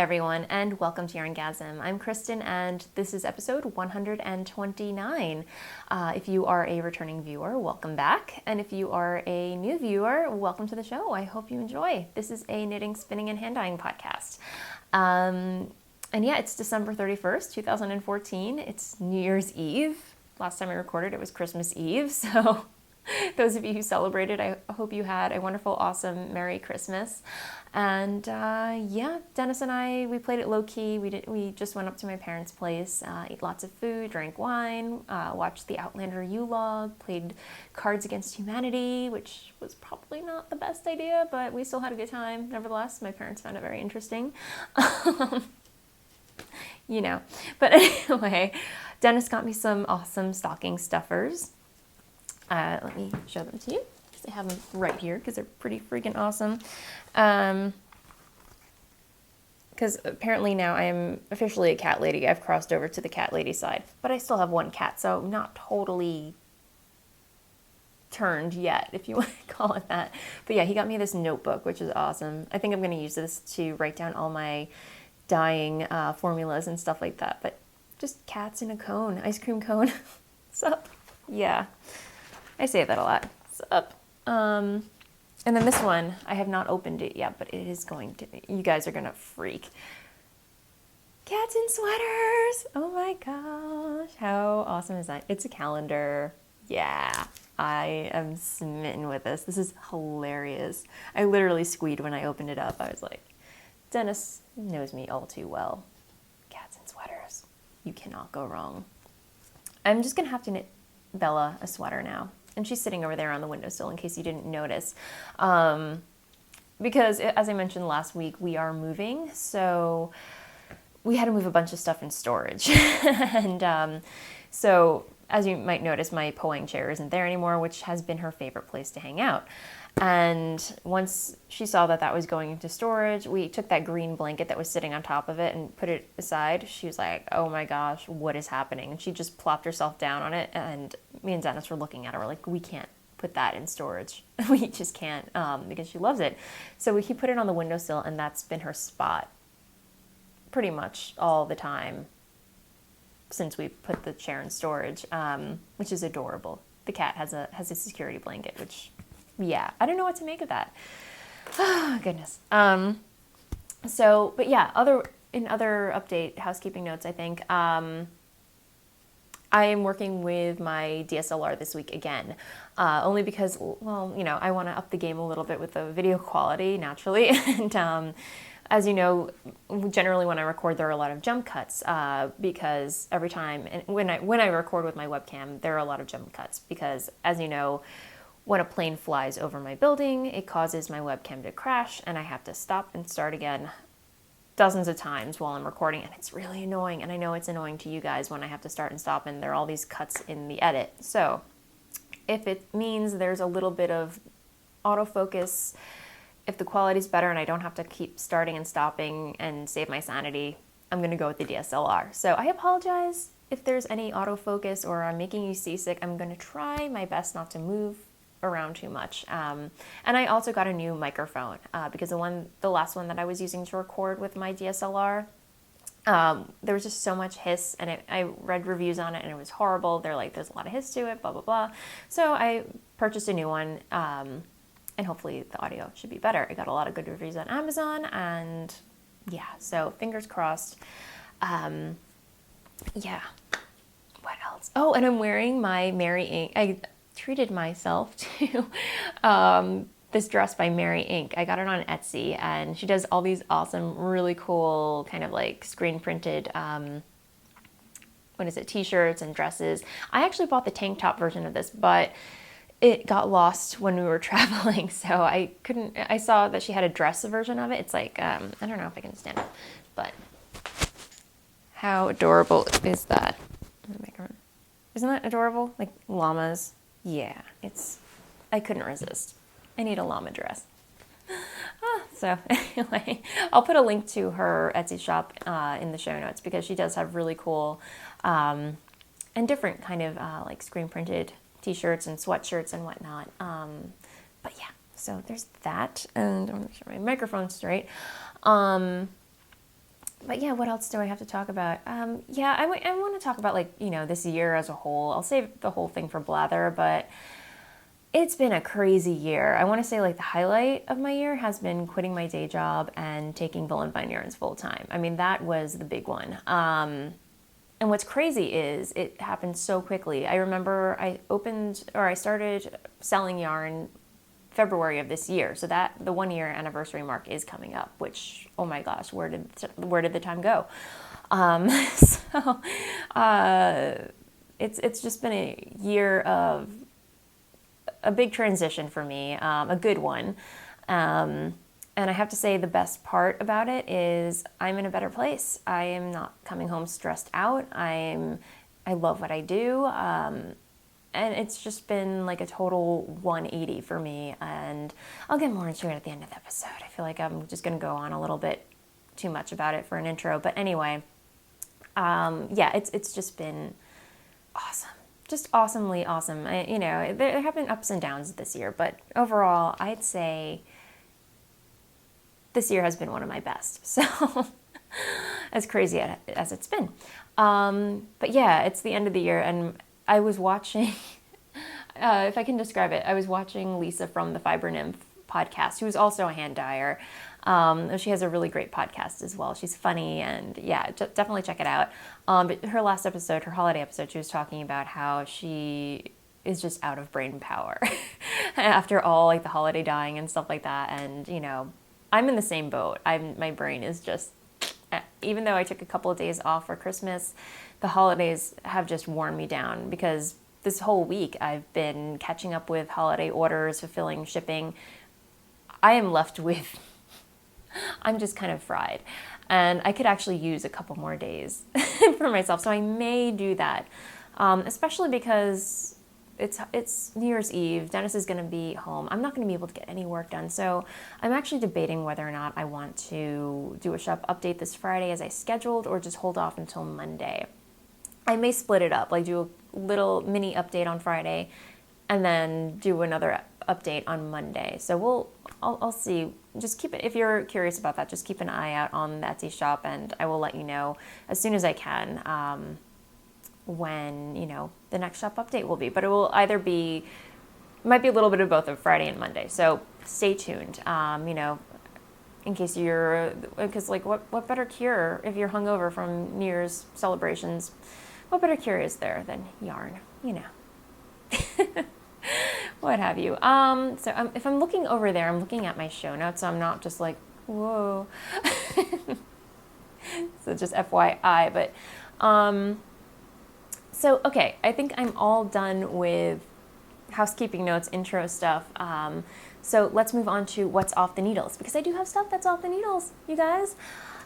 everyone, and welcome to YarnGasm. I'm Kristen, and this is episode 129. If you are a returning viewer, welcome back. And if you are a new viewer, welcome to the show. I hope you enjoy. This is a knitting, spinning, and hand dyeing podcast. And yeah, it's December 31st, 2014. It's New Year's Eve. Last time I recorded, it was Christmas Eve, so those of you who celebrated, I hope you had a wonderful, awesome, Merry Christmas. And yeah, Dennis and I, we played it low-key. We just went up to my parents' place, ate lots of food, drank wine, watched the Outlander U-Log, played Cards Against Humanity, which was probably not the best idea, but we still had a good time. Nevertheless, my parents found it very interesting. You know, but anyway, Dennis got me some awesome stocking stuffers. Let me show them to you, because I have them right here, because they're pretty freaking awesome. Because apparently now I am officially a cat lady. I've crossed over to the cat lady side, but I still have one cat, so I'm not totally turned yet, if you want to call it that. But yeah, he got me this notebook, which is awesome. I think I'm going to use this to write down all my dyeing formulas and stuff like that. But just cats in a cone, ice cream cone. Sup? Yeah. I say that a lot. Sup? And then this one, I have not opened it yet, but it is going to, you guys are going to freak. Cats in sweaters! Oh my gosh, how awesome is that? It's a calendar. Yeah, I am smitten with this. This is hilarious. I literally squeed when I opened it up. I was like, Dennis knows me all too well. Cats in sweaters. You cannot go wrong. I'm just going to have to knit Bella a sweater now. And she's sitting over there on the windowsill in case you didn't notice. Because as I mentioned last week, we are moving. So we had to move a bunch of stuff in storage. And so as you might notice, my Poang chair isn't there anymore, which has been her favorite place to hang out. And once she saw that that was going into storage, we took that green blanket that was sitting on top of it and put it aside. She was like, oh my gosh, what is happening? And she just plopped herself down on it. And me and Dennis were looking at her, we're like, we can't put that in storage. We just can't, because she loves it. So he put it on the windowsill, and that's been her spot pretty much all the time since we put the chair in storage, which is adorable. The cat has a security blanket, which... yeah, I don't know what to make of that. Oh, goodness. So, but yeah, other update, housekeeping notes, I think, I am working with my DSLR this week again, only because, well, you know, I want to up the game a little bit with the video quality, naturally, and as you know, generally when I record, there are a lot of jump cuts, because every time, and when I record with my webcam, there are a lot of jump cuts, because, as you know, when a plane flies over my building, it causes my webcam to crash, and I have to stop and start again dozens of times while I'm recording, and it's really annoying, and I know it's annoying to you guys when I have to start and stop, and there are all these cuts in the edit. So if it means there's a little bit of autofocus, if the quality's better and I don't have to keep starting and stopping and save my sanity, I'm going to go with the DSLR. So I apologize if there's any autofocus or I'm making you seasick. I'm going to try my best not to move around too much. And I also got a new microphone, because the last one that I was using to record with my DSLR, there was just so much hiss, and I read reviews on it and it was horrible. They're like, there's a lot of hiss to it, blah, blah, blah. So I purchased a new one, and hopefully the audio should be better. I got a lot of good reviews on Amazon, and yeah, so fingers crossed. Yeah, what else? Oh, and I'm wearing my Mary Ink. I treated myself to this dress by Mary Ink. I got it on Etsy, and she does all these awesome, really cool kind of like screen printed, t-shirts and dresses. I actually bought the tank top version of this, but it got lost when we were traveling, so I saw that she had a dress version of it. It's like, I don't know if I can stand it, but how adorable is that? Isn't that adorable? Like llamas. Yeah, I couldn't resist. I need a llama dress. So anyway, I'll put a link to her Etsy shop in the show notes, because she does have really cool and different kind of like screen printed t-shirts and sweatshirts and whatnot. But yeah, so there's that, and I'm gonna make sure my microphone's straight. But yeah, what else do I have to talk about? Yeah, I want to talk about, like, this year as a whole. I'll save the whole thing for Blather, but it's been a crazy year. I want to say, like, the highlight of my year has been quitting my day job and taking Voolenvine yarns full time. I mean, that was the big one. And what's crazy is it happened so quickly. I remember I started selling yarn February of this year. So that the 1 year anniversary mark is coming up, which, oh my gosh, where did the time go? So it's just been a year of a big transition for me, a good one. And I have to say the best part about it is I'm in a better place. I am not coming home stressed out. I love what I do. And it's just been like a total 180 for me. And I'll get more into it at the end of the episode. I feel like I'm just going to go on a little bit too much about it for an intro. But anyway, yeah, it's just been awesome. Just awesomely awesome. There have been ups and downs this year, but overall, I'd say this year has been one of my best. So as crazy as it's been. But yeah, it's the end of the year, and I was watching, if I can describe it, I was watching Lisa from the Fiber Nymph podcast, who's also a hand dyer. She has a really great podcast as well. She's funny, and yeah, definitely check it out. But her last episode, her holiday episode, she was talking about how she is just out of brain power after all, like, the holiday dyeing and stuff like that. And, I'm in the same boat. My brain is just, even though I took a couple of days off for Christmas, the holidays have just worn me down, because this whole week I've been catching up with holiday orders, fulfilling shipping. I am left with, I'm just kind of fried, and I could actually use a couple more days for myself. So I may do that, especially because it's New Year's Eve. Dennis is going to be home. I'm not going to be able to get any work done. So I'm actually debating whether or not I want to do a shop update this Friday as I scheduled, or just hold off until Monday. I may split it up, like do a little mini update on Friday and then do another update on Monday. So I'll see. Just keep it, if you're curious about that, just keep an eye out on the Etsy shop, and I will let you know as soon as I can when, the next shop update will be. But it will either be, might be a little bit of both of Friday and Monday. So stay tuned, in case because like what better cure if you're hungover from New Year's celebrations? What better cure is there than yarn, what have you. So if I'm looking over there, I'm looking at my show notes, so I'm not just like, whoa. So just FYI, but, so, okay, I think I'm all done with housekeeping notes, intro stuff. So let's move on to what's off the needles, because I do have stuff that's off the needles, you guys.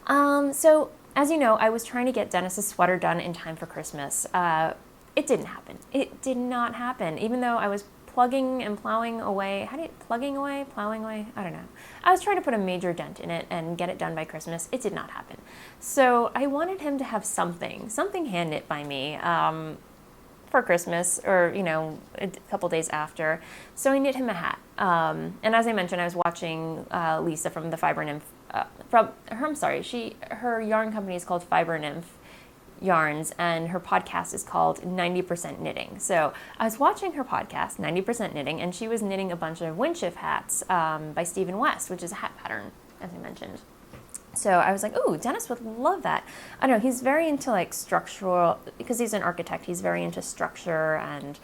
So as you know, I was trying to get Dennis's sweater done in time for Christmas. It didn't happen. It did not happen, even though I was plugging and plowing away. Plowing away? I don't know. I was trying to put a major dent in it and get it done by Christmas. It did not happen. So I wanted him to have something hand knit by me for Christmas, or, a couple days after. So I knit him a hat. And as I mentioned, I was watching Lisa from the Fiber Nymph, her yarn company is called Fiber Nymph Yarns, and her podcast is called 90% Knitting. So I was watching her podcast, 90% Knitting, and she was knitting a bunch of windshift hats by Stephen West, which is a hat pattern, as I mentioned. So I was like, ooh, Dennis would love that. I don't know, he's very into like structural, because he's an architect, he's very into structure and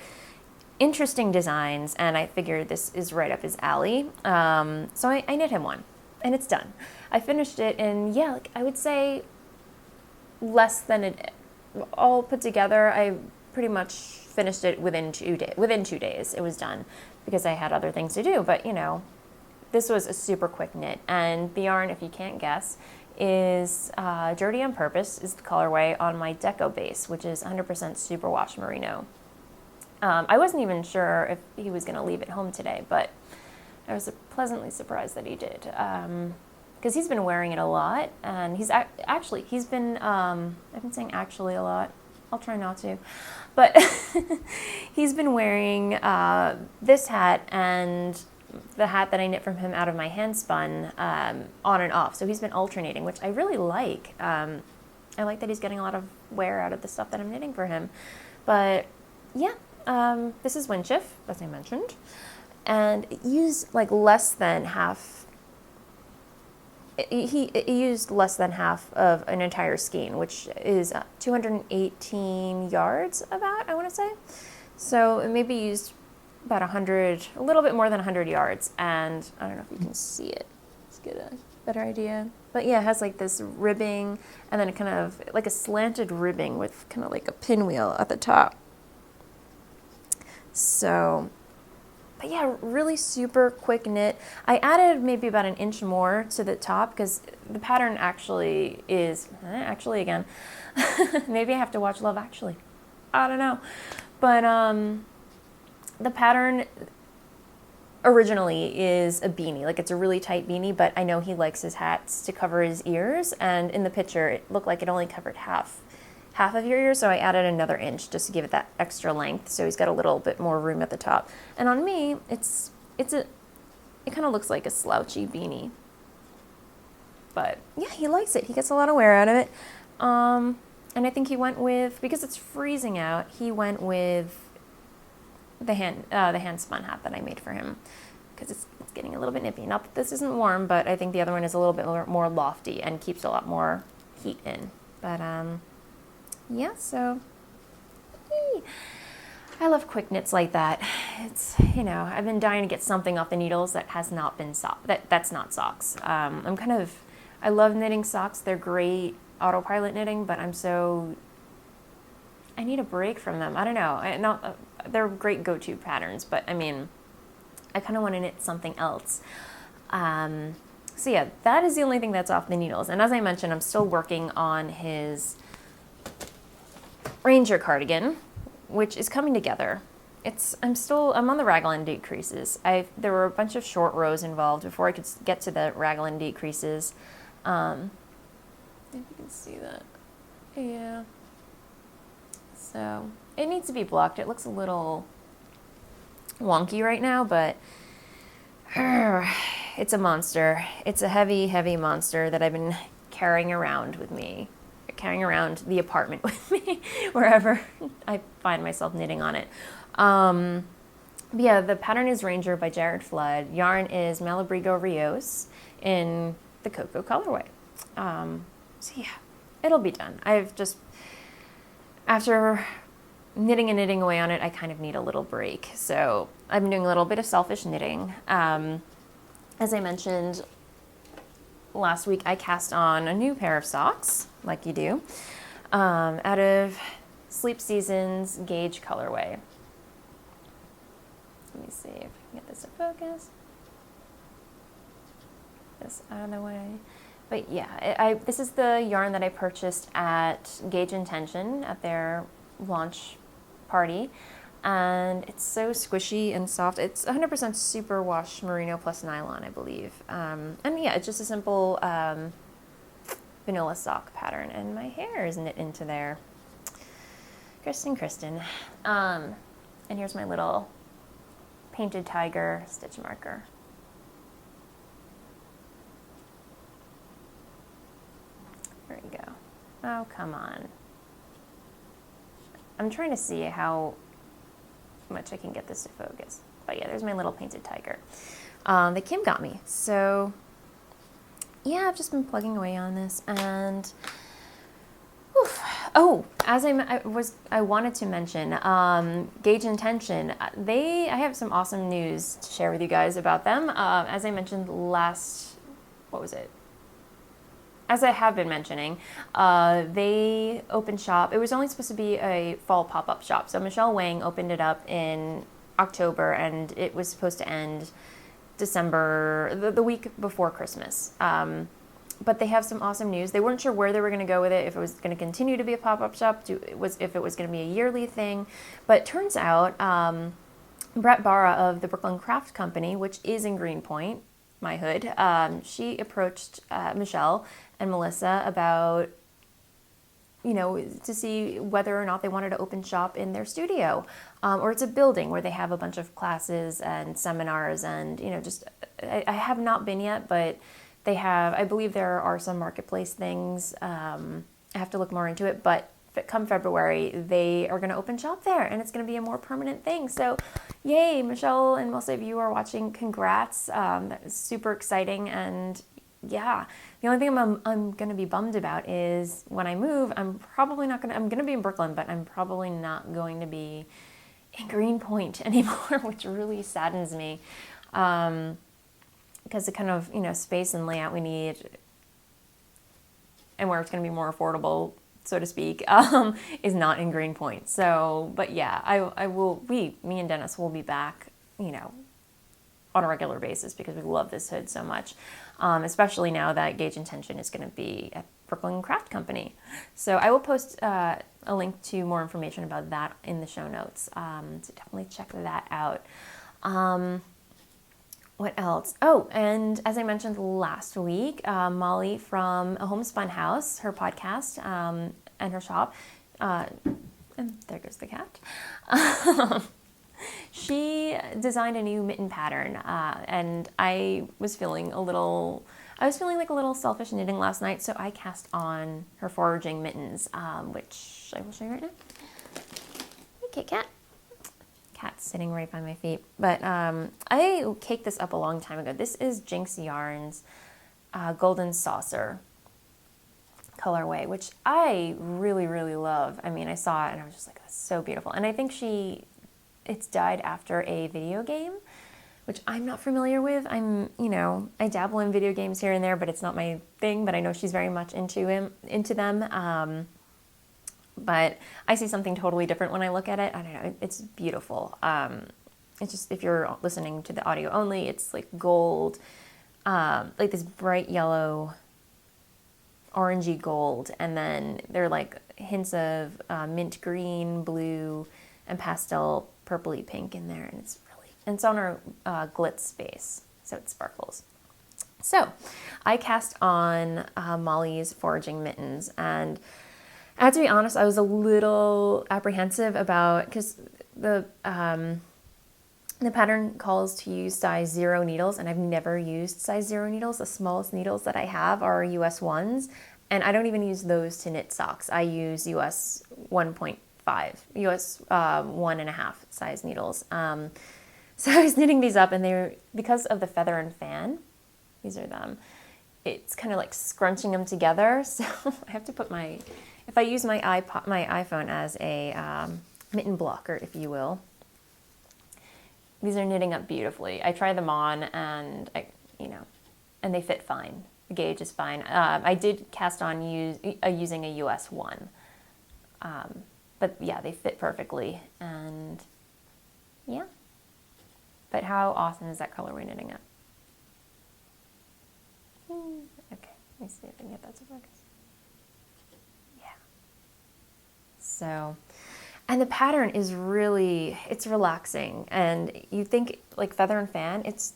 interesting designs, and I figured this is right up his alley. So I knit him one, and it's done. I finished it in, I would say less than all put together. I pretty much finished it within 2 days. Within 2 days, it was done, because I had other things to do. But this was a super quick knit, and the yarn, if you can't guess, is Dirty on Purpose is the colorway on my Deco base, which is 100% superwash merino. I wasn't even sure if he was going to leave it home today, but I was pleasantly surprised that he did. Because he's been wearing it a lot, and he's been, I've been saying actually a lot, I'll try not to, but he's been wearing this hat and the hat that I knit from him out of my hand spun on and off. So he's been alternating, which I really like. I like that he's getting a lot of wear out of the stuff that I'm knitting for him. But yeah, this is Windshift, as I mentioned. And it used like less than half. He used less than half of an entire skein, which is 218 yards about, I want to say. So it maybe used about 100, a little bit more than 100 yards. And I don't know if you can see it. Let's get a better idea. But yeah, it has like this ribbing and then kind of like a slanted ribbing with kind of like a pinwheel at the top. So, but yeah, really super quick knit. I added maybe about an inch more to the top because the pattern actually is, again, maybe I have to watch Love Actually. I don't know. But the pattern originally is a beanie, like it's a really tight beanie, but I know he likes his hats to cover his ears, and in the picture it looked like it only covered half of your ears, so I added another inch just to give it that extra length, so he's got a little bit more room at the top. And on me, it kind of looks like a slouchy beanie, but yeah, he likes it. He gets a lot of wear out of it, and I think he went with, because it's freezing out, he went with the hand spun hat that I made for him, because it's getting a little bit nippy. Not that this isn't warm, but I think the other one is a little bit more lofty and keeps a lot more heat in. But yeah, so I love quick knits like that. It's, you know, I've been dying to get something off the needles that has not been that's not socks. I love knitting socks. They're great autopilot knitting, but I need a break from them. I don't know. They're great go-to patterns, but I mean, I kind of want to knit something else. So yeah, that is the only thing that's off the needles. And as I mentioned, I'm still working on his Ranger cardigan, which is coming together. I'm on the raglan decreases. There were a bunch of short rows involved before I could get to the raglan decreases. If you can see that. Yeah. So it needs to be blocked. It looks a little wonky right now, but it's a monster. It's a heavy, heavy monster that I've been carrying around the apartment with me, wherever I find myself knitting on it. But yeah, the pattern is Ranger by Jared Flood. Yarn is Malabrigo Rios in the Cocoa colorway. So yeah, it'll be done. After knitting away on it, I kind of need a little break. So I've been doing a little bit of selfish knitting. As I mentioned last week, I cast on a new pair of socks, like you do, out of Sleep Season's Gauge colorway. Let me see if I can get this to focus. This out of the way. But yeah, this is the yarn that I purchased at Gauge Intention at their launch party. And it's so squishy and soft. It's 100% superwash merino plus nylon, I believe. And yeah, it's just a simple vanilla sock pattern. And my hair is knit into there. Kristen. And here's my little painted tiger stitch marker. There you go. Oh, come on. I'm trying to see how much I can get this to focus. But yeah, there's my little painted tiger that Kim got me. So yeah, I've just been plugging away on this, and oh, as I wanted to mention, Gauge Intention. I have some awesome news to share with you guys about them. As I mentioned as I have been mentioning, they opened shop. It was only supposed to be a fall pop-up shop. So Michelle Wang opened it up in October, and it was supposed to end December, the week before Christmas. But they have some awesome news. They weren't sure where they were going to go with it, if it was going to continue to be a pop-up shop, if it was going to be a yearly thing. But it turns out Brett Barra of the Brooklyn Craft Company, which is in Greenpoint, my hood, she approached Michelle and Melissa about, to see whether or not they wanted to open shop in their studio, or it's a building where they have a bunch of classes and seminars, and I have not been yet, but they have. I believe there are some marketplace things. I have to look more into it, but come February, they are going to open shop there, and it's going to be a more permanent thing. So, yay, Michelle, and most of you are watching. Congrats! That is super exciting, and yeah. The only thing I'm going to be bummed about is when I move, I'm going to be in Brooklyn, but I'm probably not going to be in Greenpoint anymore, which really saddens me. Because the kind of, space and layout we need and where it's going to be more affordable, so to speak, is not in Greenpoint. So, but yeah, me and Dennis will be back, on a regular basis because we love this hood so much, especially now that Gauge Intention is going to be at Brooklyn Craft Company. So I will post a link to more information about that in the show notes, so definitely check that out. What else? Oh, and as I mentioned last week, Molly from A Homespun House, her podcast and her shop, and there goes the cat, she designed a new mitten pattern, and I was feeling like a little selfish knitting last night, so I cast on her foraging mittens, which I will show you right now. Okay, cat. Cat's sitting right by my feet. But I caked this up a long time ago. This is Jinx Yarn's Golden Saucer colorway, which I really, really love. I mean, I saw it and I was just like, that's so beautiful. And I think it's dyed after a video game, which I'm not familiar with. I dabble in video games here and there, but it's not my thing. But I know she's very much into them. But I see something totally different when I look at it. I don't know. It's beautiful. It's just, if you're listening to the audio only, it's like gold, like this bright yellow, orangey gold. And then there are like hints of mint green, blue, and pastel purpley pink in there. And it's on our glitz base, so it sparkles. So I cast on Molly's foraging mittens, and I have to be honest, I was a little apprehensive because the pattern calls to use size 0 needles, and I've never used size 0 needles. The smallest needles that I have are US 1s, and I don't even use those to knit socks. I use US 1.5, US 1.5 size needles. So I was knitting these up, and because of the feather and fan, these are them, it's kind of like scrunching them together. So I have to put if I use my iPhone as a mitten blocker, if you will, these are knitting up beautifully. I try them on, and and they fit fine. The gauge is fine. I did cast on using a US 1, but yeah, they fit perfectly, and yeah. But how awesome is that colorway knitting up? Okay, let me see if I can get that to focus. So, and the pattern is it's relaxing, and you think like feather and fan, it's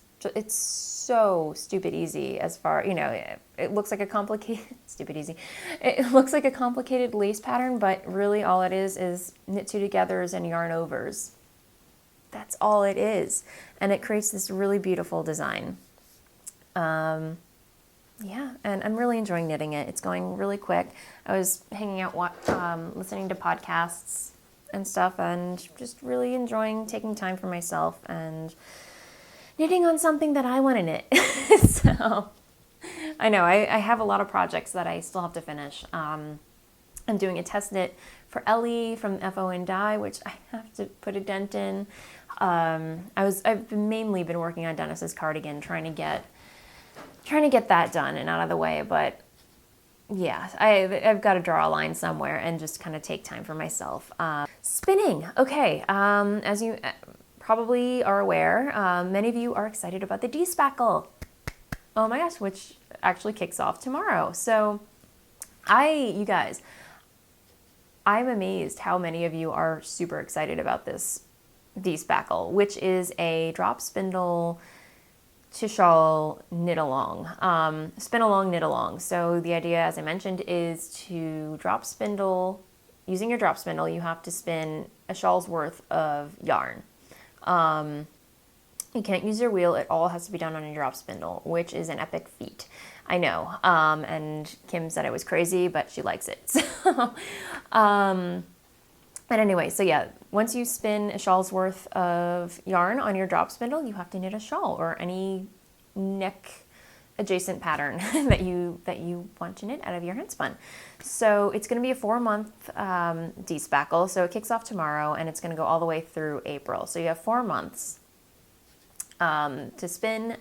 so stupid easy as far, it looks like a complicated, stupid easy. It looks like a complicated lace pattern, but really all it is knit 2 togethers and yarn overs. That's all it is. And it creates this really beautiful design. Yeah, and I'm really enjoying knitting it. It's going really quick. I was hanging out, listening to podcasts and stuff, and just really enjoying taking time for myself and knitting on something that I want to knit. So, I know, I have a lot of projects that I still have to finish. I'm doing a test knit for Ellie from FON Dye, which I have to put a dent in. I've mainly been working on Dennis's cardigan, trying to get that done and out of the way, but yeah, I've got to draw a line somewhere and just kind of take time for myself. Spinning. Okay. As you probably are aware, many of you are excited about the D-Spackle. Oh my gosh, which actually kicks off tomorrow. So you guys, I'm amazed how many of you are super excited about this D-Spackle, which is a drop spindle to shawl knit along, spin along, knit along. So the idea, as I mentioned, is to drop spindle. Using your drop spindle, you have to spin a shawl's worth of yarn. You can't use your wheel. It all has to be done on a drop spindle, which is an epic feat. I know. And Kim said it was crazy, but she likes it. So, but anyway, so yeah, once you spin a shawl's worth of yarn on your drop spindle, you have to knit a shawl or any neck adjacent pattern that you want to knit out of your handspun. So it's going to be a 4-month despackle. So it kicks off tomorrow and it's going to go all the way through April. So you have 4 months to spin,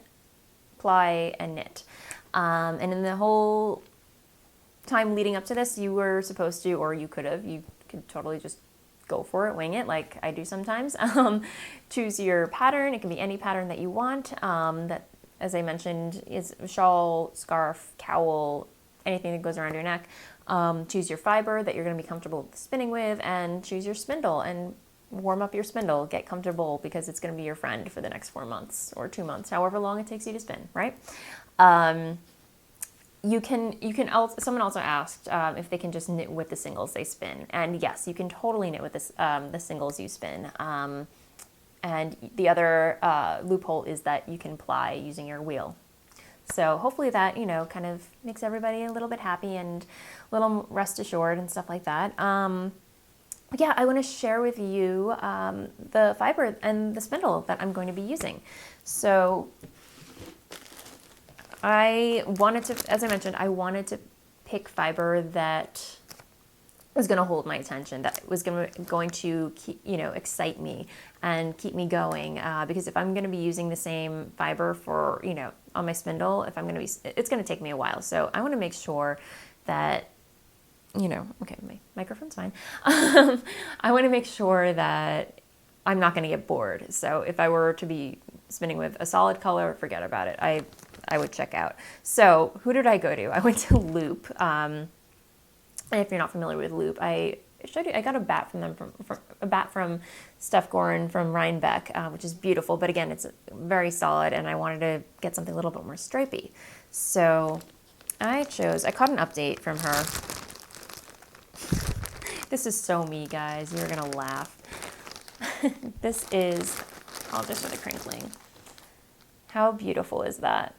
ply, and knit. And in the whole time leading up to this, you were supposed to, or you could totally just go for it, wing it, like I do sometimes. Choose your pattern. It can be any pattern that you want. That, as I mentioned, is a shawl, scarf, cowl, anything that goes around your neck. Choose your fiber that you're going to be comfortable spinning with, and choose your spindle and warm up your spindle. Get comfortable because it's going to be your friend for the next 4 months or 2 months, however long it takes you to spin, right? Someone also asked if they can just knit with the singles they spin. And yes, you can totally knit with this, the singles you spin. And the other loophole is that you can ply using your wheel. So hopefully that, kind of makes everybody a little bit happy and a little rest assured and stuff like that. Yeah, I want to share with you the fiber and the spindle that I'm going to be using. So I wanted to, as I mentioned, I wanted to pick fiber that was going to hold my attention, that was going to keep, excite me and keep me going. Because if I'm going to be using the same fiber for, on my spindle, it's going to take me a while. So I want to make sure that, okay, my microphone's fine. I want to make sure that I'm not going to get bored. So if I were to be spinning with a solid color, forget about it. I would check out. So who did I go to? I went to Loop. And if you're not familiar with Loop, I showed you. I got a bat from them, a bat from Steph Gorin from Rhinebeck, which is beautiful. But again, it's very solid, and I wanted to get something a little bit more stripey. So I caught an update from her. This is so me, guys. You're gonna laugh. This is, I'll just show the crinkling. How beautiful is that?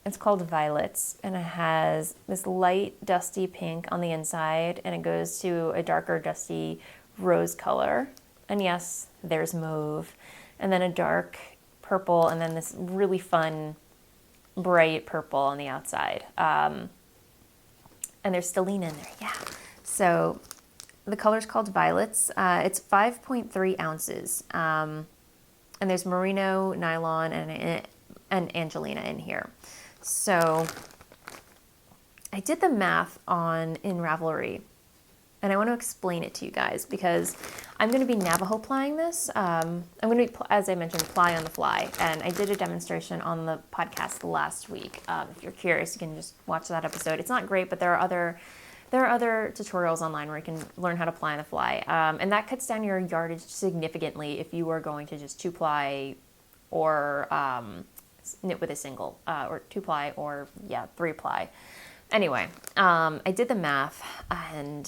It's called Violets, and it has this light dusty pink on the inside, and it goes to a darker dusty rose color. And yes, there's mauve, and then a dark purple, and then this really fun bright purple on the outside. And there's stellene in there, yeah. So the color's called Violets. It's 5.3 ounces, and there's merino, nylon, and Angelina in here. So I did the math in Ravelry, and I want to explain it to you guys because I'm going to be Navajo plying this. I'm going to be, as I mentioned, ply on the fly, and I did a demonstration on the podcast last week. If you're curious, you can just watch that episode. It's not great, but there are other tutorials online where you can learn how to ply on the fly, and that cuts down your yardage significantly if you are going to just 2-ply or knit with a single, or 2-ply, or 3-ply. Anyway, I did the math, and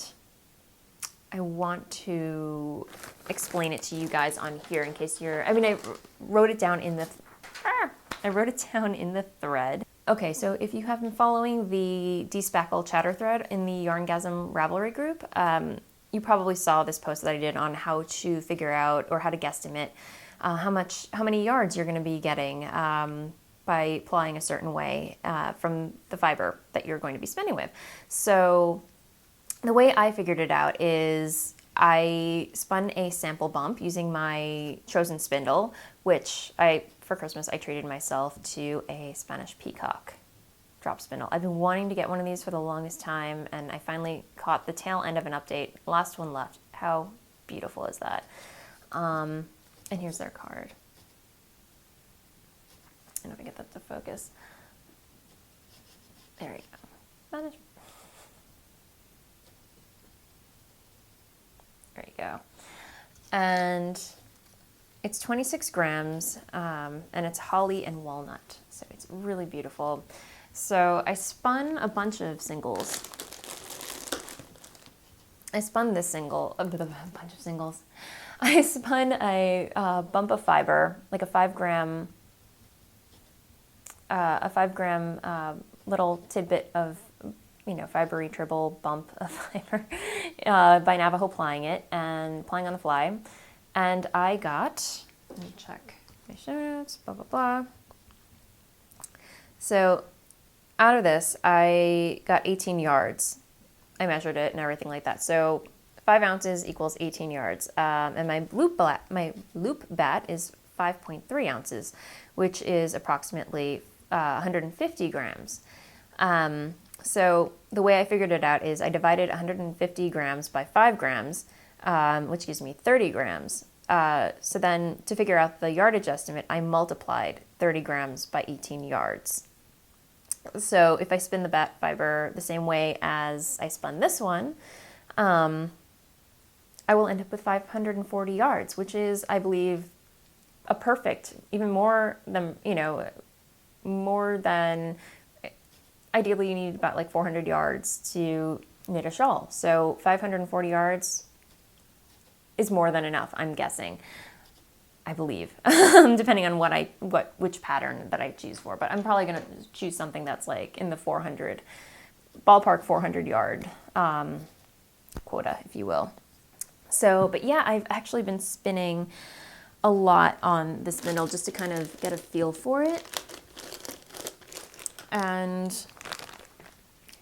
I want to explain it to you guys on here in case I wrote it down in the thread. Okay, so if you have been following the Despackle chatter thread in the YarnGasm Ravelry group, you probably saw this post that I did on how to figure out, or how to guesstimate how many yards you're going to be getting by plying a certain way from the fiber that you're going to be spinning with. So the way I figured it out is I spun a sample bump using my chosen spindle, which for Christmas I treated myself to a Spanish peacock drop spindle. I've been wanting to get one of these for the longest time, and I finally caught the tail end of an update. Last one left. How beautiful is that? And here's their card. I don't know if I get that to focus. There you go. Spanish. There you go. And It's 26 grams, and it's holly and walnut. So it's really beautiful. So I spun a bunch of singles. I spun this single, a bunch of singles. I spun a bump of fiber, like a 5 gram little tidbit of, fibery tribble bump of fiber by Navajo plying it and plying on the fly. And I got, let me check my show notes, blah, blah, blah. So out of this, I got 18 yards. I measured it and everything like that. So 5 ounces equals 18 yards. And my loop bat is 5.3 ounces, which is approximately 150 grams. So the way I figured it out is I divided 150 grams by 5 grams, which gives me 30 grams. So then to figure out the yardage estimate, I multiplied 30 grams by 18 yards. So if I spin the bat fiber the same way as I spun this one, I will end up with 540 yards, which is, I believe, a perfect, even more than, ideally you need about like 400 yards to knit a shawl. So 540 yards is more than enough, I'm guessing. I believe, depending on which pattern that I choose for. But I'm probably going to choose something that's like in the 400 yard quota, if you will. So, but yeah, I've actually been spinning a lot on the spindle just to kind of get a feel for it. And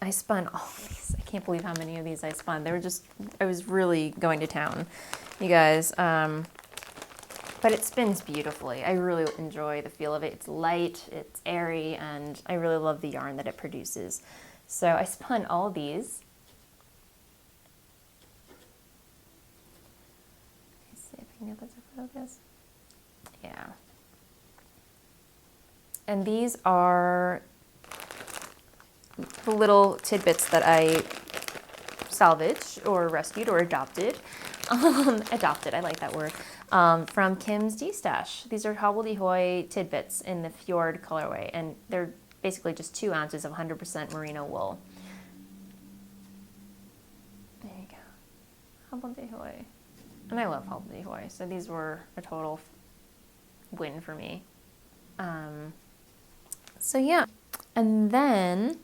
I spun all these. I can't believe how many of these I spun. I was really going to town, you guys. But it spins beautifully. I really enjoy the feel of it. It's light, it's airy, and I really love the yarn that it produces. So I spun all these. Let's see if I can get this to focus. Yeah. And these are the little tidbits that I salvaged or rescued or adopted. Adopted, I like that word. From Kim's D-Stash. These are hobbledehoy tidbits in the Fjord colorway, and they're basically just 2 ounces of 100% merino wool. There you go. Hobbledehoy. And I love hobbledehoy, so these were a total win for me. So yeah. And then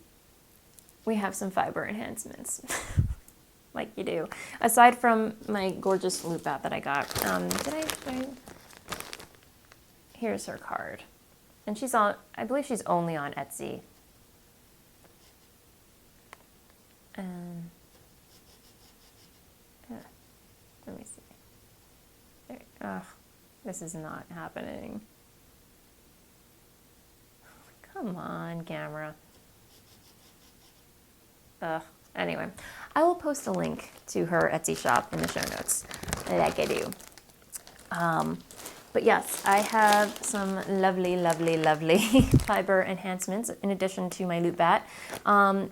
we have some fiber enhancements. Like you do. Aside from my gorgeous loop bat that I got, here's her card. And I believe she's only on Etsy. Let me see. This is not happening. Come on, camera. Anyway, I will post a link to her Etsy shop in the show notes, like I do. But yes, I have some lovely, lovely, lovely fiber enhancements in addition to my loop bat.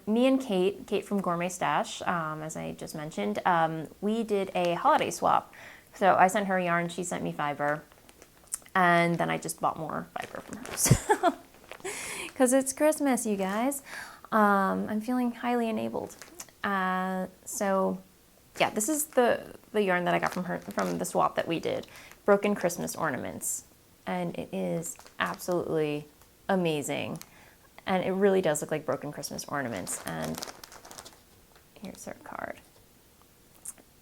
Me and Kate from Gourmet Stash, as I just mentioned, we did a holiday swap. So I sent her yarn, she sent me fiber, and then I just bought more fiber from her. Because it's Christmas, you guys. I'm feeling highly enabled. So yeah, this is the yarn that I got from the swap that we did. Broken Christmas ornaments. And it is absolutely amazing. And it really does look like broken Christmas ornaments. And here's her card.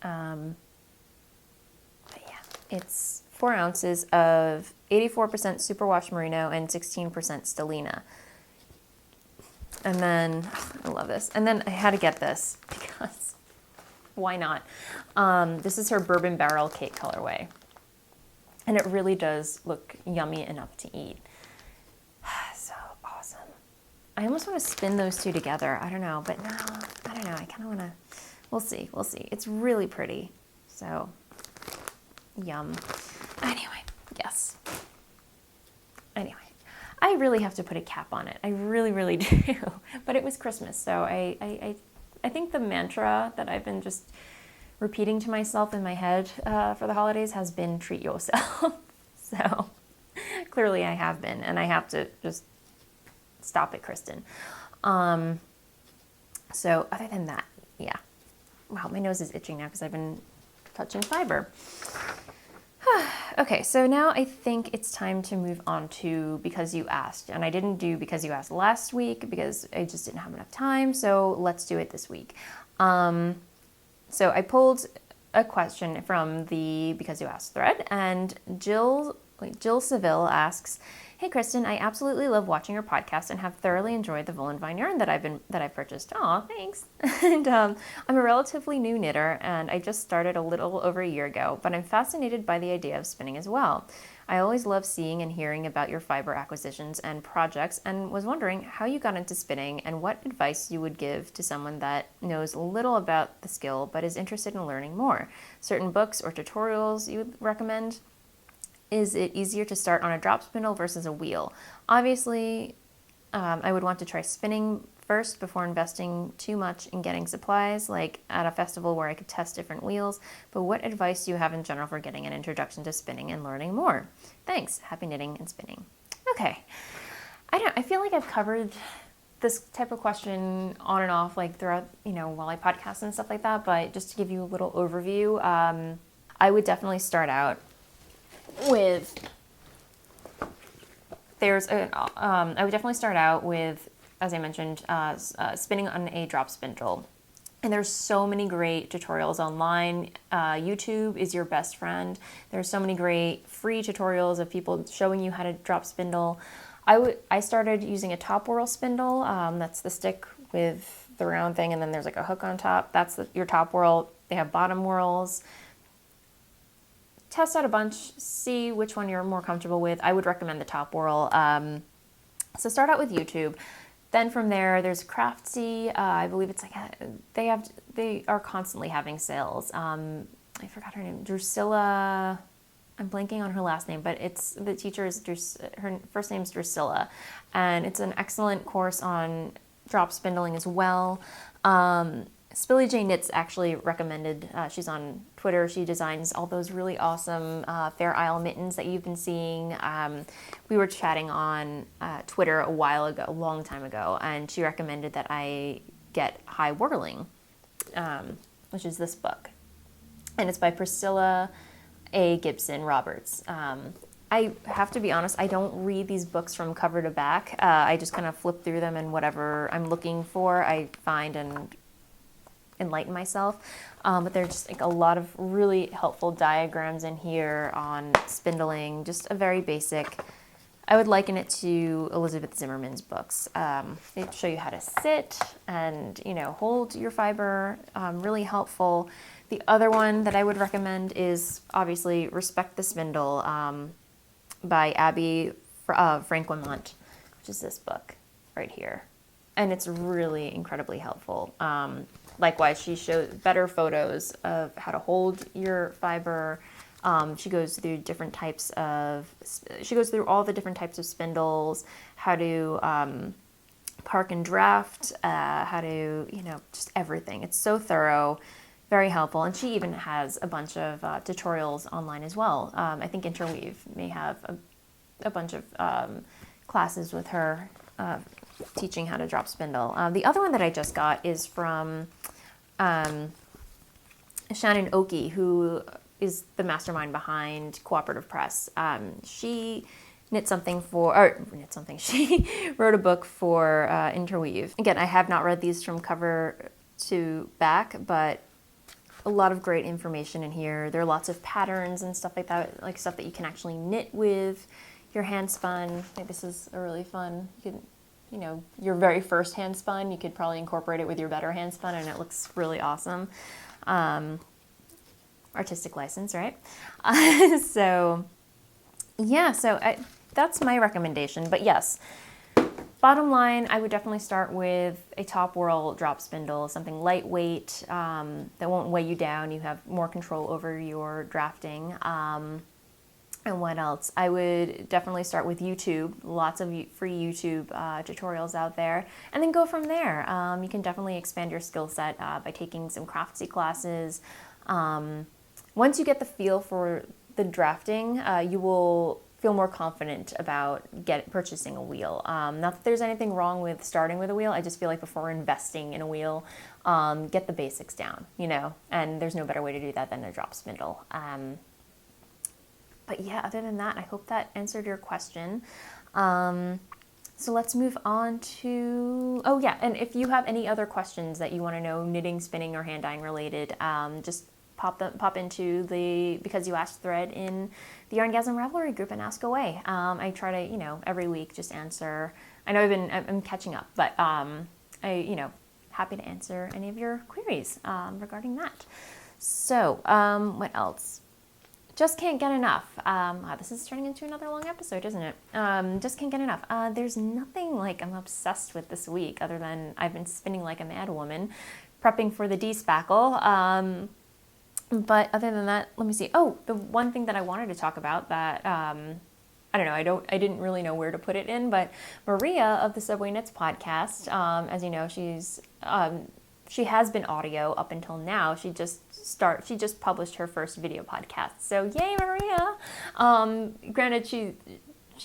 But yeah, it's 4 ounces of 84% superwash merino and 16% stellina. And then, I love this. And then I had to get this because why not? This is her bourbon barrel cake colorway. And it really does look yummy enough to eat. So awesome. I almost want to spin those two together. I don't know, but no, I don't know. I kind of want to, we'll see. It's really pretty. So, yum. Anyway, yes. Anyway. I really have to put a cap on it. I really, really do. But it was Christmas, so I think the mantra that I've been just repeating to myself in my head for the holidays has been treat yourself. So clearly I have been, and I have to just stop it, Kristen. So other than that, yeah. Wow, my nose is itching now because I've been touching fiber. Okay, so now I think it's time to move on to Because You Asked. And I didn't do Because You Asked last week because I just didn't have enough time, so let's do it this week. So I pulled a question from the Because You Asked thread, and Jill Seville asks, "Hey Kristen, I absolutely love watching your podcast and have thoroughly enjoyed the Voolenvine yarn that I've purchased." Aw, thanks. And I'm a relatively new knitter, and I just started a little over a year ago, but I'm fascinated by the idea of spinning as well. I always love seeing and hearing about your fiber acquisitions and projects, and was wondering how you got into spinning and what advice you would give to someone that knows little about the skill but is interested in learning more. Certain books or tutorials you would recommend? Is it easier to start on a drop spindle versus a wheel? Obviously, I would want to try spinning first before investing too much in getting supplies, like at a festival where I could test different wheels. But what advice do you have in general for getting an introduction to spinning and learning more? Thanks. Happy knitting and spinning. Okay. I feel like I've covered this type of question on and off, like throughout, while I podcast and stuff like that. But just to give you a little overview, I would definitely start out with I would definitely start out with, as I mentioned, spinning on a drop spindle. And there's so many great tutorials online. YouTube is your best friend. There's so many great free tutorials of people showing you how to drop spindle. I started using a top whirl spindle. That's the stick with the round thing, and then there's like a hook on top. That's your top whirl. They have bottom whirls. Test out a bunch, see which one you're more comfortable with. I would recommend the top whirl. So start out with YouTube. Then from there, there's Craftsy. I believe it's like they are constantly having sales. I forgot her name, Drusilla. I'm blanking on her last name, but the teacher is her first name is Drusilla, and it's an excellent course on drop spindling as well. Spilly J Knits actually recommended, she's on Twitter, she designs all those really awesome Fair Isle mittens that you've been seeing. We were chatting on Twitter a long time ago, and she recommended that I get High Whirling, which is this book. And it's by Priscilla A. Gibson Roberts. I have to be honest, I don't read these books from cover to back. I just kind of flip through them, and whatever I'm looking for, I find and enlighten myself. But there's just like a lot of really helpful diagrams in here on spindling, just a very basic. I would liken it to Elizabeth Zimmerman's books. They show you how to sit and, hold your fiber, really helpful. The other one that I would recommend is obviously Respect the Spindle by Abby Franquemont, which is this book right here. And it's really incredibly helpful. Likewise, she shows better photos of how to hold your fiber. She goes through all the different types of spindles, how to park and draft, how to, just everything. It's so thorough, very helpful. And she even has a bunch of tutorials online as well. I think Interweave may have a bunch of classes with her teaching how to drop spindle. The other one that I just got is from Shannon Oakey, who is the mastermind behind Cooperative Press. She she wrote a book for Interweave. Again, I have not read these from cover to back, but a lot of great information in here. There are lots of patterns and stuff like that, like stuff that you can actually knit with your hand spun. I think this is a really fun, your very first hand spun, you could probably incorporate it with your better hand spun, and it looks really awesome. Artistic license, right? That's my recommendation. But yes, bottom line, I would definitely start with a top whirl drop spindle, something lightweight that won't weigh you down. You have more control over your drafting. And what else? I would definitely start with YouTube. Lots of free YouTube tutorials out there. And then go from there. You can definitely expand your skill set by taking some Craftsy classes. Once you get the feel for the drafting, you will feel more confident about purchasing a wheel. Not that there's anything wrong with starting with a wheel. I just feel like before investing in a wheel, get the basics down, and there's no better way to do that than a drop spindle. But yeah, other than that, I hope that answered your question. So let's move on to, oh yeah, and if you have any other questions that you want to know, knitting, spinning, or hand dyeing related, just pop into the Because You Asked thread in the YarnGasm Ravelry group and ask away. I try to, every week just answer. I know I'm catching up, but happy to answer any of your queries regarding that. So, what else? Just can't get enough. Wow, this is turning into another long episode, isn't it? Just can't get enough. There's nothing like I'm obsessed with this week other than I've been spinning like a mad woman, prepping for the D-spackle. But other than that, let me see. Oh, the one thing that I wanted to talk about that, I don't know, I didn't really know where to put it in, but Maria of the Subway Knits podcast, as you know, she has been audio up until now. She just published her first video podcast. So yay, Maria! Granted, she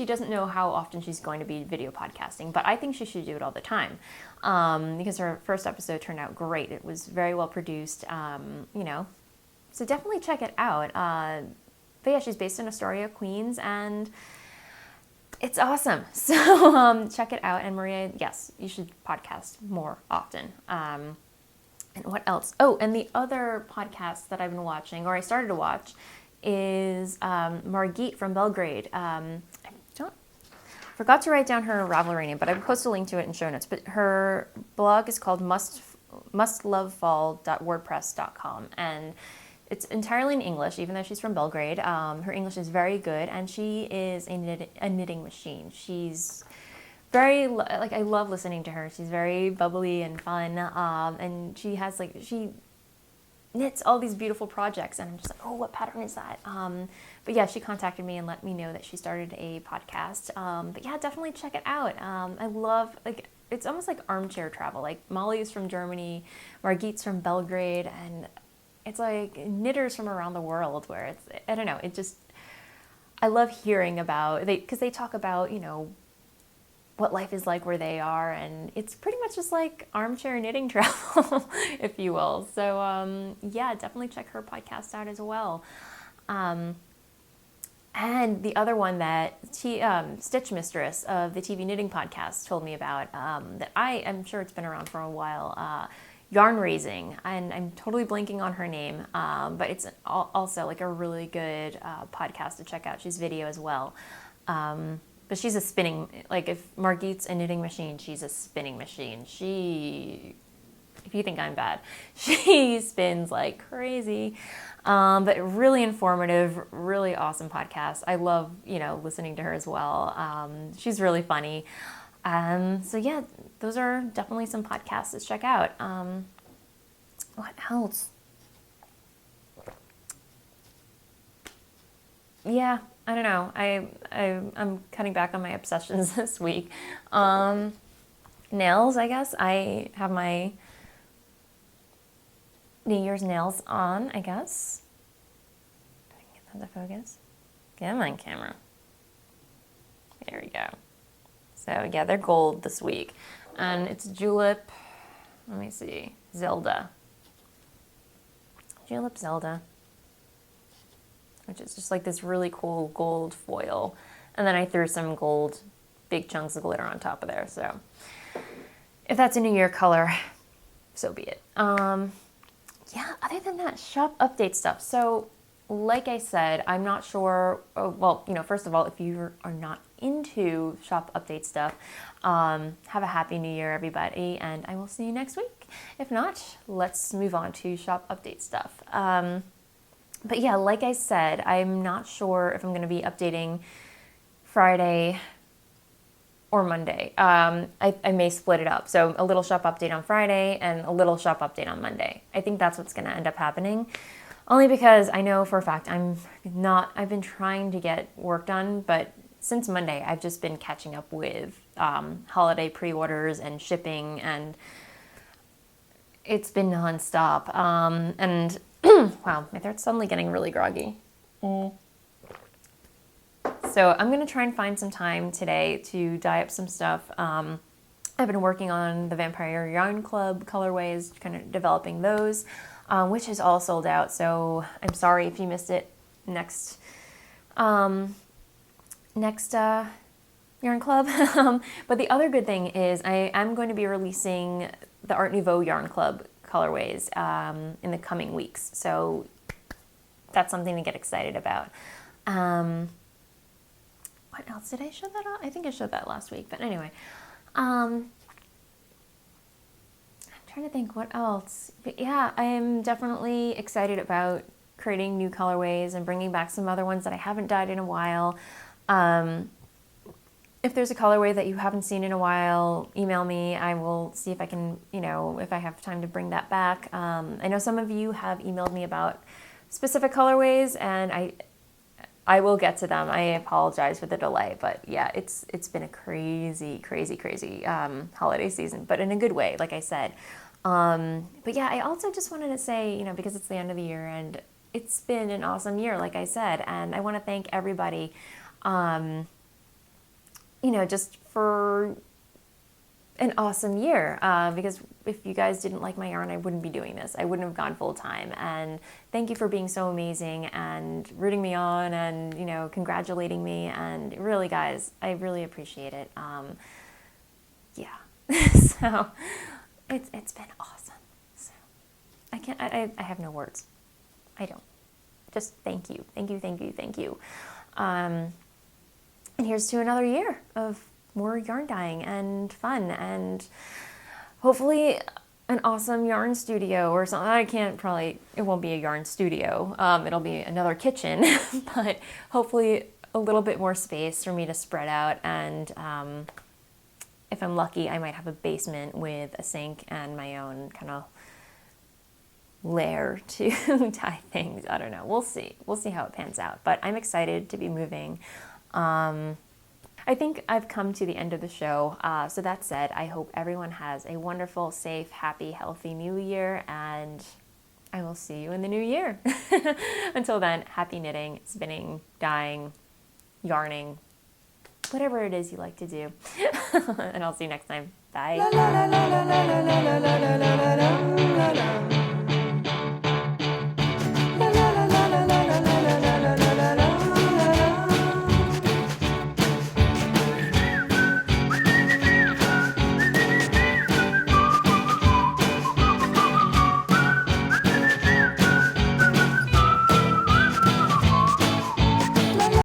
doesn't know how often she's going to be video podcasting, but I think she should do it all the time because her first episode turned out great. It was very well produced, So definitely check it out. But yeah, she's based in Astoria, Queens, and it's awesome. So check it out. And Maria, yes, you should podcast more often. And what else? Oh, and the other podcast that I've been watching, or I started to watch, is Margit from Belgrade. Forgot to write down her Ravelry name, but I will post a link to it in show notes. But her blog is called mustlovefall.wordpress.com, and it's entirely in English, even though she's from Belgrade. Her English is very good, and she is a knitting machine. She's very, I love listening to her. She's very bubbly and fun, and she knits all these beautiful projects, and I'm just like, oh, what pattern is that? But yeah, she contacted me and let me know that she started a podcast. But yeah, definitely check it out. I love, it's almost like armchair travel. Like Molly is from Germany, Margit's from Belgrade, and it's like knitters from around the world where it's, I don't know, I love hearing about, because they talk about, what life is like where they are, and it's pretty much just like armchair knitting travel, if you will. So yeah, definitely check her podcast out as well. And the other one that Stitch Mistress of the TV Knitting Podcast told me about, that I am sure it's been around for a while, Yarn Raising, and I'm totally blanking on her name, but it's also like a really good podcast to check out. She's video as well. But she's a spinning, if Margit's a knitting machine, she's a spinning machine. If you think I'm bad, she spins like crazy. But really informative, really awesome podcast. I love, listening to her as well. She's really funny. So yeah, those are definitely some podcasts to check out. What else? Yeah, I don't know. I'm cutting back on my obsessions this week. Nails, I guess. I have my New Year's nails on, I guess. Do I get that to focus? Come on, camera. There we go. So yeah, they're gold this week. And it's Julep, let me see, Zelda. Julep Zelda. Which is just like this really cool gold foil. And then I threw some gold, big chunks of glitter on top of there. So if that's a New Year color, so be it. Yeah, other than that, shop update stuff. So like I said, I'm not sure, first of all, if you are not into shop update stuff, have a happy new year, everybody, and I will see you next week. If not, let's move on to shop update stuff. But yeah, like I said, I'm not sure if I'm going to be updating Friday or Monday. I may split it up. So a little shop update on Friday and a little shop update on Monday. I think that's what's going to end up happening. Only because I know for a fact I've been trying to get work done, but since Monday I've just been catching up with holiday pre-orders and shipping, and it's been nonstop. And wow, my throat's suddenly getting really groggy. So I'm going to try and find some time today to dye up some stuff. I've been working on the Vampire Yarn Club colorways, kind of developing those, which is all sold out. So I'm sorry if you missed it. Next Yarn Club. But the other good thing is I am going to be releasing the Art Nouveau Yarn Club colorways in the coming weeks. So that's something to get excited about. What else? Did I show that off? I think I showed that last week. But anyway, I'm trying to think what else. But yeah, I am definitely excited about creating new colorways and bringing back some other ones that I haven't dyed in a while. If there's a colorway that you haven't seen in a while, email me. I will see if I can, if I have time to bring that back. I know some of you have emailed me about specific colorways, and I will get to them. I apologize for the delay, but yeah, it's been a crazy holiday season, but in a good way, like I said. But yeah, I also just wanted to say, because it's the end of the year and it's been an awesome year, like I said, and I want to thank everybody, just for an awesome year, because if you guys didn't like my yarn, I wouldn't be doing this. I wouldn't have gone full time. And thank you for being so amazing and rooting me on and, congratulating me. And really, guys, I really appreciate it. Yeah. So it's been awesome. So I have no words. I don't. Just thank you. Thank you, thank you, thank you. And here's to another year of more yarn dyeing and fun, and hopefully an awesome yarn studio or something. It won't be a yarn studio. It'll be another kitchen, but hopefully a little bit more space for me to spread out. And if I'm lucky, I might have a basement with a sink and my own kind of lair to dye things. I don't know. We'll see. We'll see how it pans out. But I'm excited to be moving. I think I've come to the end of the show. So that said, I hope everyone has a wonderful, safe, happy, healthy new year, and I will see you in the new year. Until then, happy knitting, spinning, dyeing, yarning, whatever it is you like to do. And I'll see you next time. Bye.